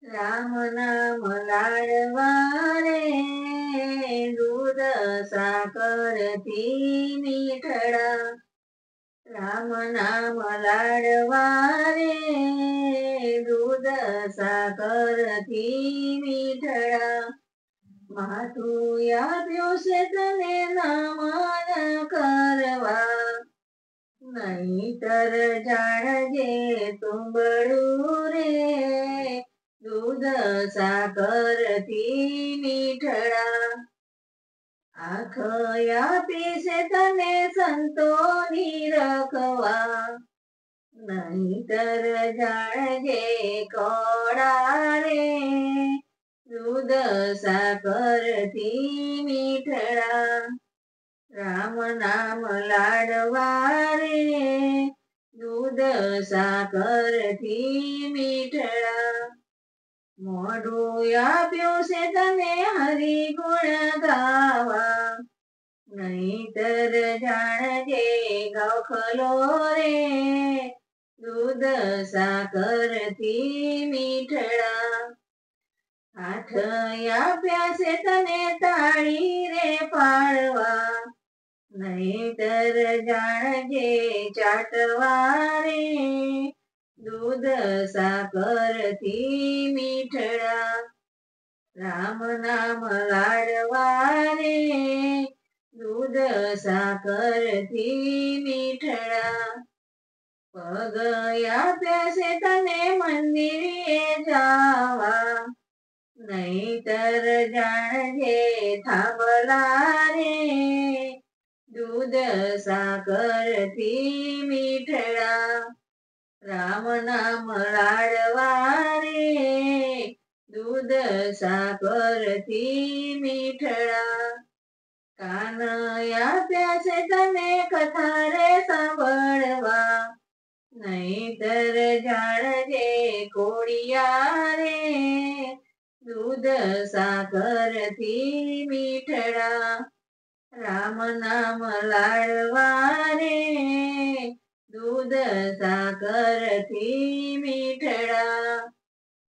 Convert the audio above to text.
રામ નામ લાડવા રે દૂધ સાકરથી મીઠડા. રામ નામ લાડવા રે દૂધ સાકરથી મીઠડા. માથું આપ્યું છે તને નમન કરવા, નહીતર જાણજે તુંબડું રે દૂધ સાકરથી મીઠડા. આંખ આપી છે તને સંતોની રખવા, નહીતર જાણજે કોડા રે દૂધ સાકરથી મીઠડા. રામ નામ લાડવા રે દૂધ સાકરથી મીઠડા. મોઢું આપ્યું છે તને હરિ ગુણ ગાવા, નહીતર જાણજે ગોખલો રે દૂધ સાકરથી મીઠડા. હાથ આપ્યા છે તને તાળી રે પાડવા, નહીતર જાણજે ચાટવા રે દૂધ સાકરથી મીઠડા. રામ નામ લાડવા રે દૂધ સાકરથી મીઠડા. પગ આપ્યા છે તને મંદિરે જાવા, નહીતર જાણજે થાંભલા રે દૂધ સાકરથી મીઠડા. રામ નામ લાડવા રે દૂધ સાકરથી મીઠડા. કાન આપ્યા છે તને કથા રે સાંભળવા, નહીતર જાણજે કોડિયા રે દૂધ સાકરથી મીઠડા. રામ નામ લાડવા રે દૂધ સાકરથી મીઠડા.